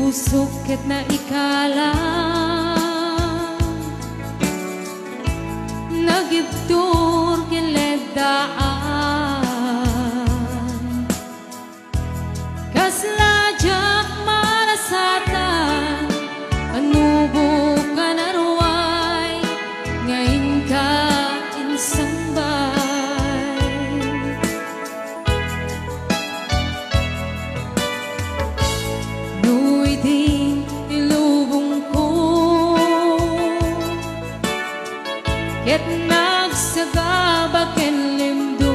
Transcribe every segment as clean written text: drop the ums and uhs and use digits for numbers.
pusok ket na ikala nagibtur kiledaan kaslajak malasatan anubo ka naruay ngayon ka insambay nuy din ilubong ko ket nagsagabak ken limdo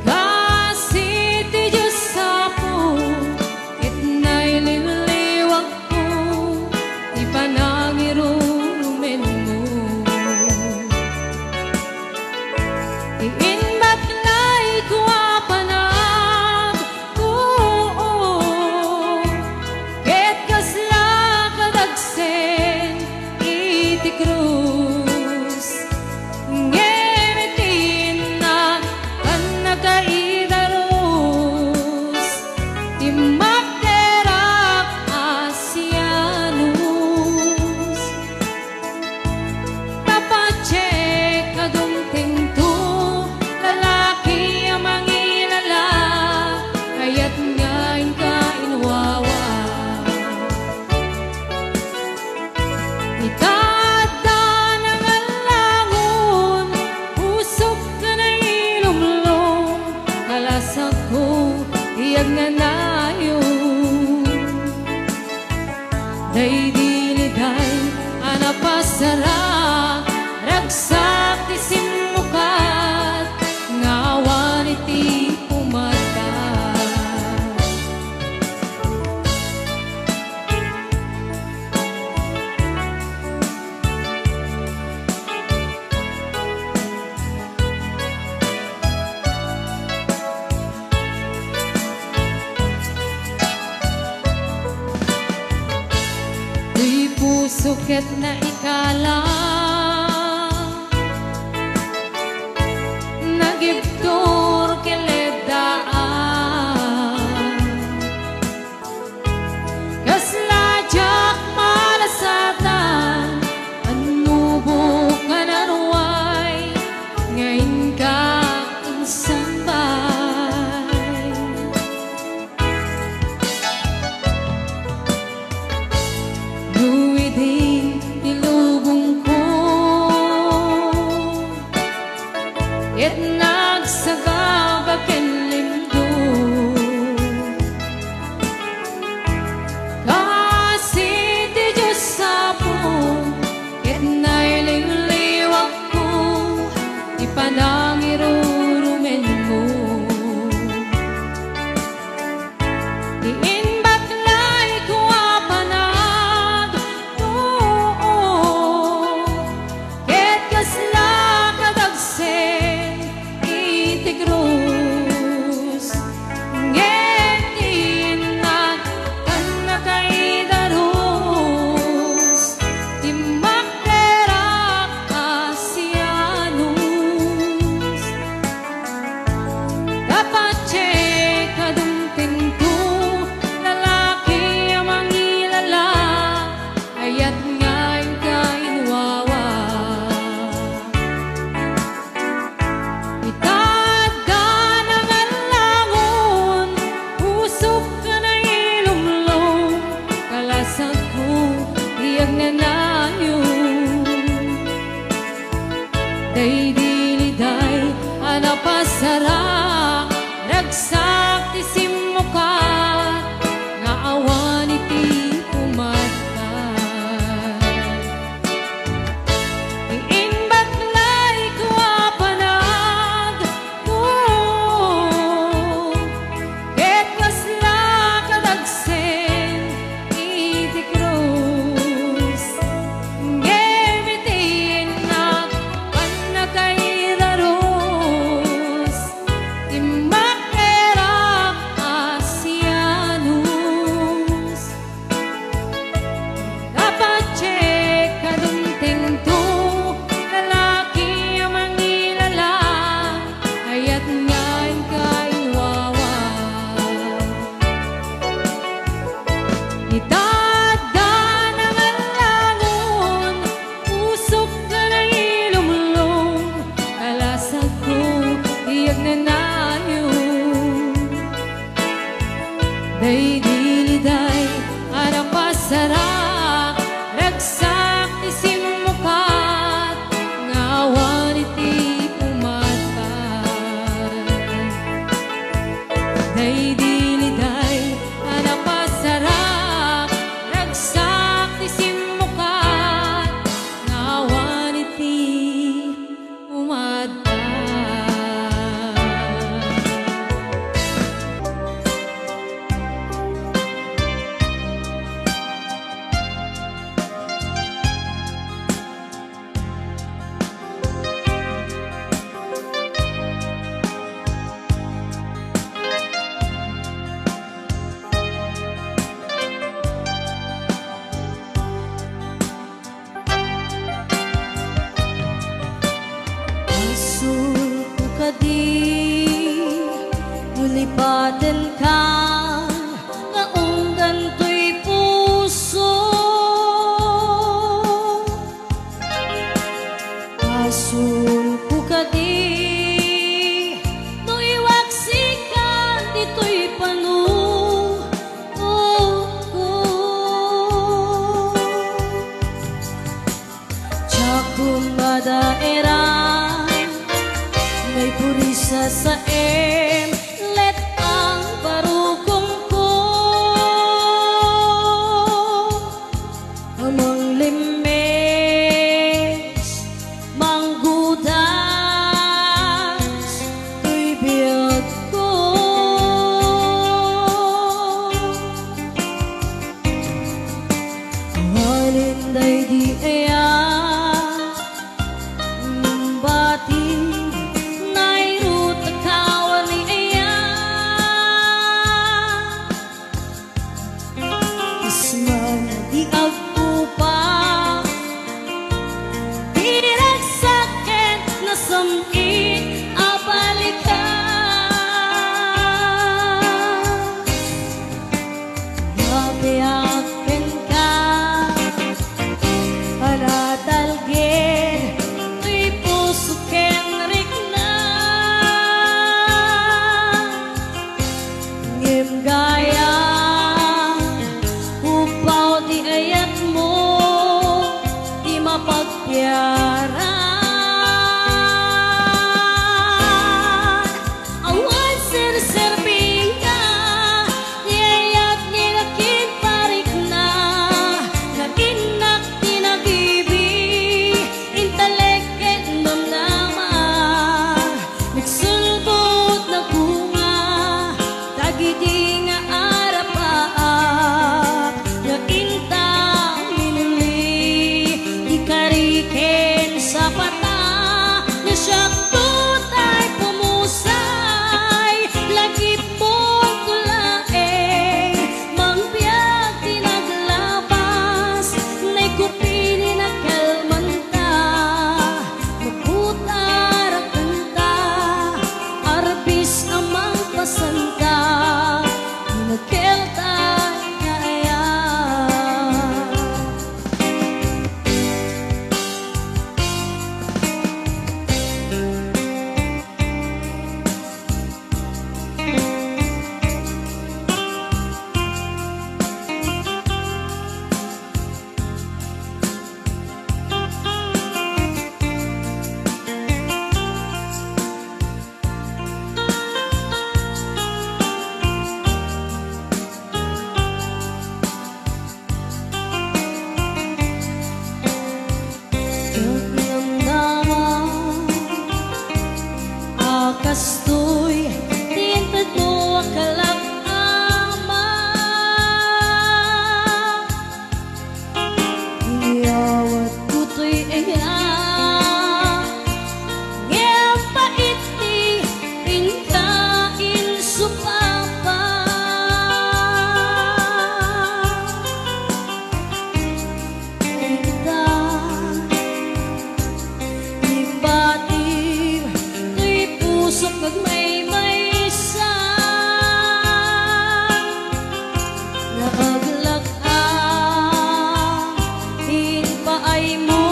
kasi ti Diyos sapo ket naililiwag ko ti panangirumen mo iinbat lay ko apanag ket kasla kadagsen iti krus ngemitin na kan nagaidaros ti magderak asianus tapache kadumting to lalaki ang mangilala kaya't ngayon ka inwawa itata ng alangon usok ka na ilumlong kalasag ko iyag nga nayon day diliday anapasara ragsak ti simukat ngawan iti umata di pusok ket na ikala nagibtur kiledaan kaslajak malasatan anubo ka naruay ngayon ka insambay nuy din ilubong ko ket nagsagabak ken limdo kasi ti Diyos sapo ket naililiwag ko ti panangirurumen mo iinbat lay ko apanag ket kasla kadagsen iti krus ngemitin na kan nagaidaros ti magderak asianus tapache kadumting to lalaki ang mangilala kaya't ngayon ka inwawa itada ng alangon usok ka na ilumlong kalasag ko iyag nga nayon day diliday anapasara ragsak ti simukat nga awan iti pumatay iinbat lay ko apanag ket kasla kadagsen iti krus ngemitin na kan nagaidaros ti magderak kadi Nulipatan ka Kaong ganto'y puso Asul ko kadi No'y waksikan dito'y panu Kung madaera may purisa sa let ang barukong ko amang limes manggudas tuy biyag ko halinday di Kastoy, tintad mo akalang ama Iyawat kuto'y ngayang paiti, inkain supapa Magmay-may sa nakaglakaan hinpaay mo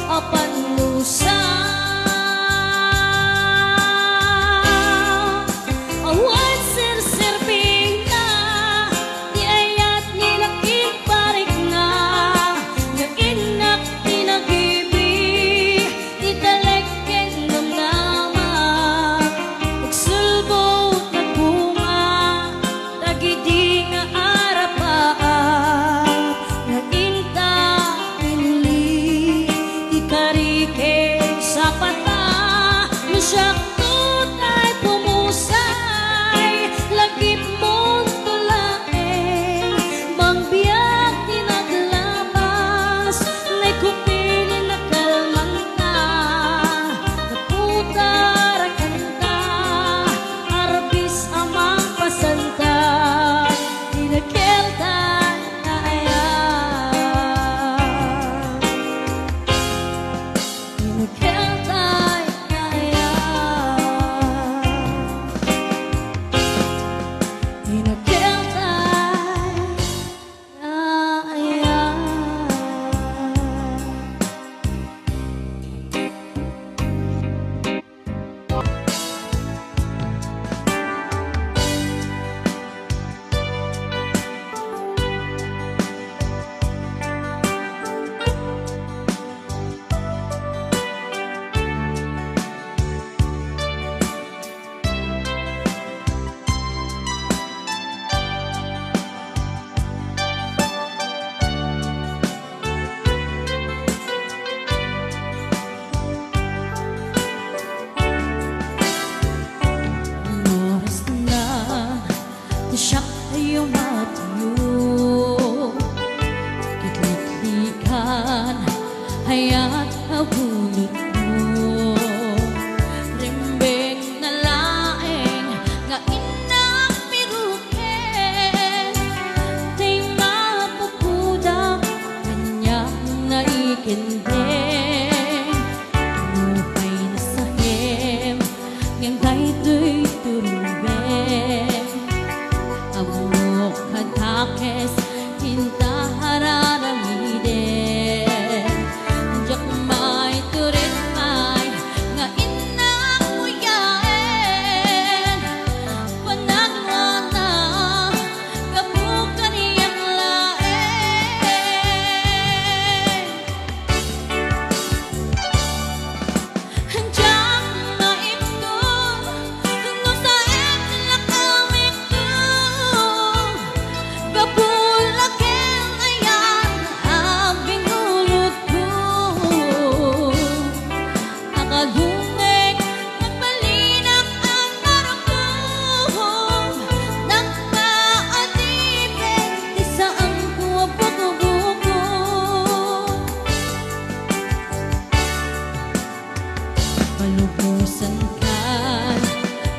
apan lusa awan sir-sirbing na di ayat nilaking parik na nga inak tinag-ibig italeg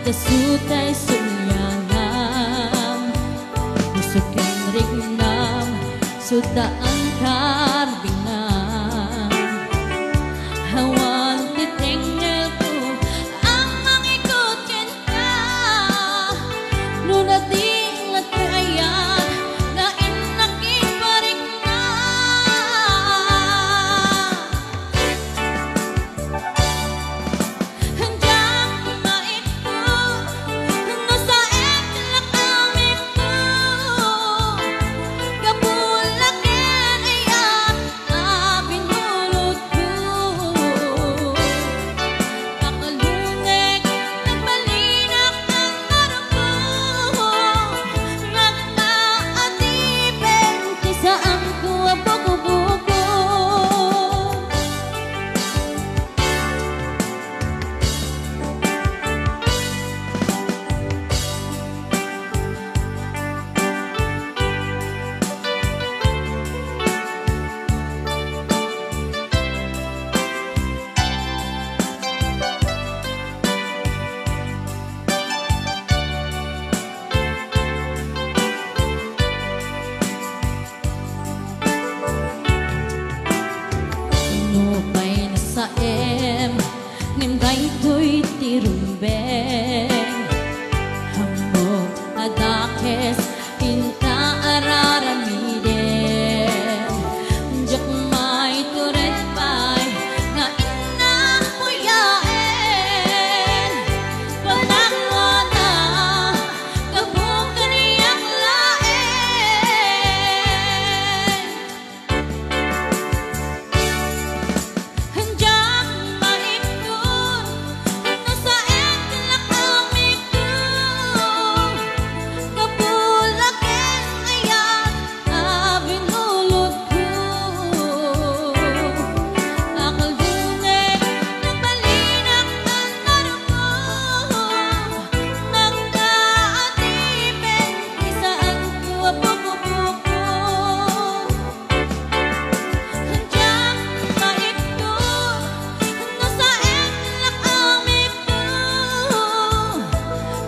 kasutay sulyanam Busukan rignam Sudaan karbinam Hawan titinggal ko Ang mangikot ka Nunating at kayan Na inaking paring na Handiang maito No sa etla kami ko Kapulakin ayan Abinulot ko Nakalungek Nagbalinak ang marako Nagtaatipin Kisaan ko ang buko-buko Nupay na sa Nimday to'y tirumbeng Hamog adakes Pinta araramiden Diyak may turet pa'y Nga inakuyain Panakwana Kabukan niyang lain Handiang maikot No sa etla kami ko Kapulakin ayan Abinulot ko Nakalungek Nagbalinak ang marako Nagtaatipin Kisaan ko ang buko-buko Handiang maikot No sa etla kami ko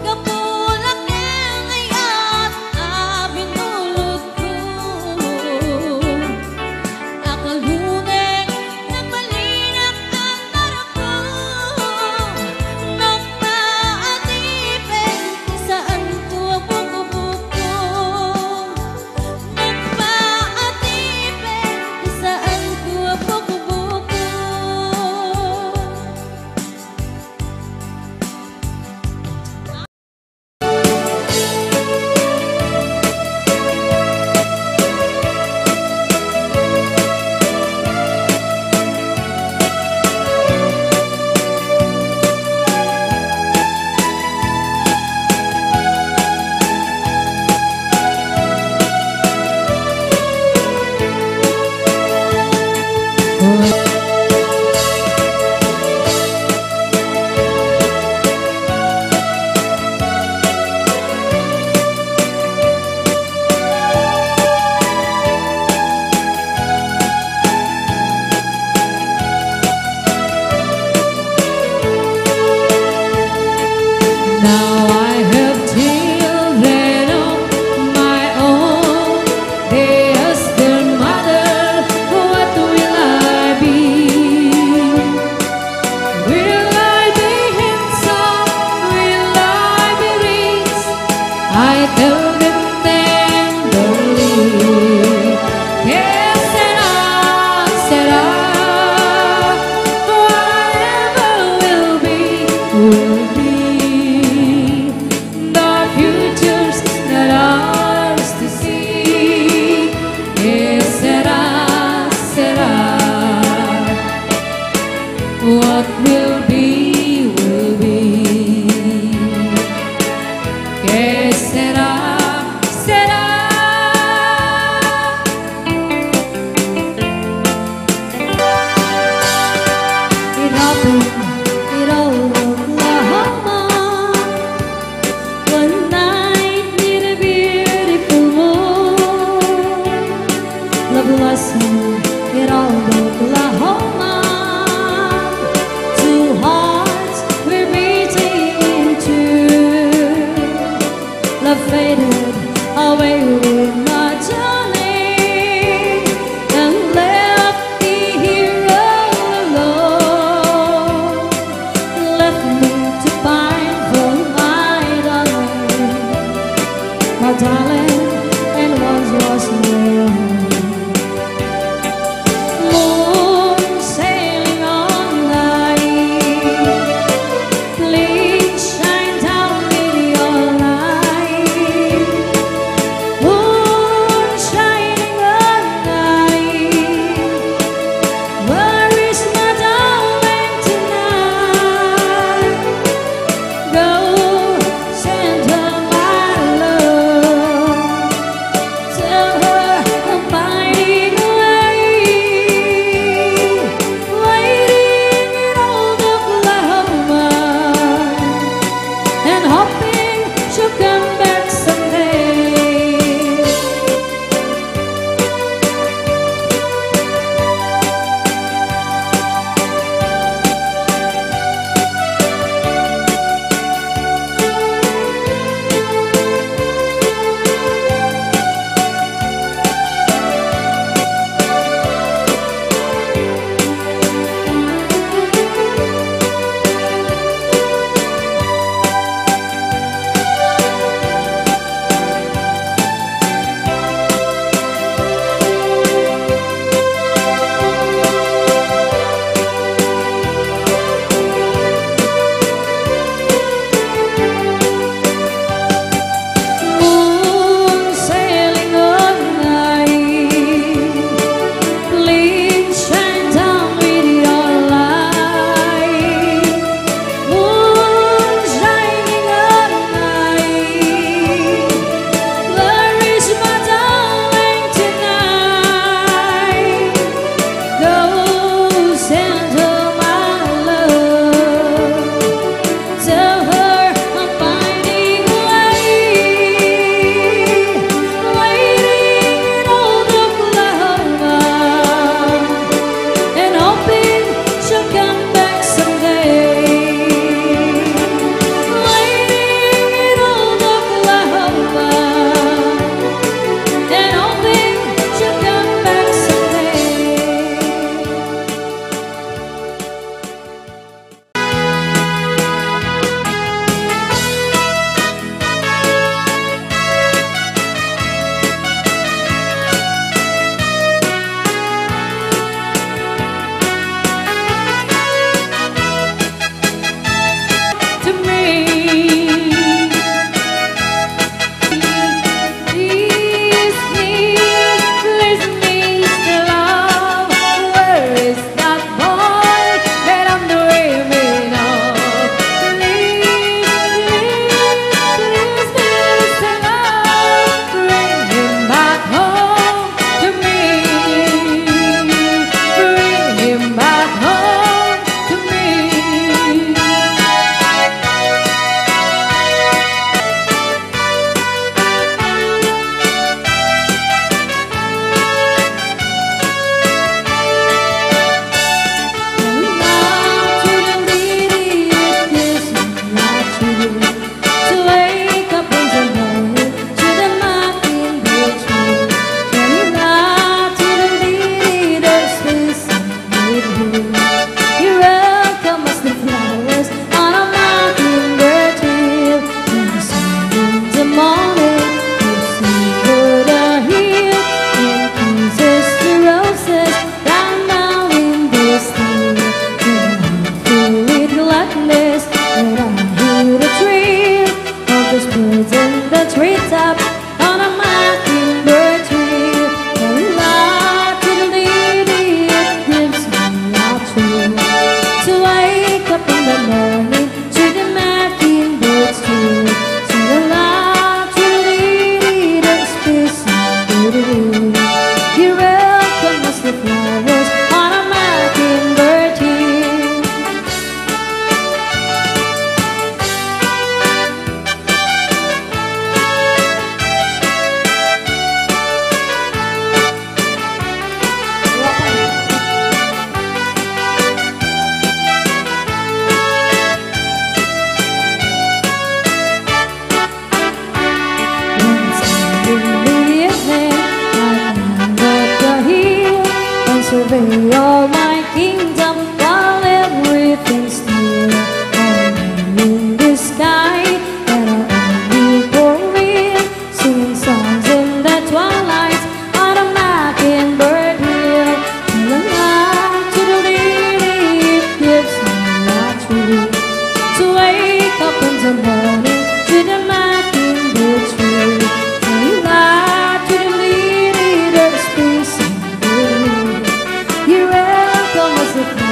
Kapulakin ayan Abinulot ko Nakalungek Nagbalinak ang marako Nagtaatipin Kisaan ko ang buko-buko Nagtaatipin Kisaan ko ang buko-buko Now I have children of my own. They ask their mother, what will I be? Will I be handsome? Will I be rich? I tell them tenderly, yes, será, whatever will be, will be. The future's not ours to see. Que será, what will be, will be. Que será, It happened in Oklahoma One night near a beautiful moon Love blossomed in Oklahoma Two hearts were beating into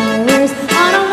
flowers on a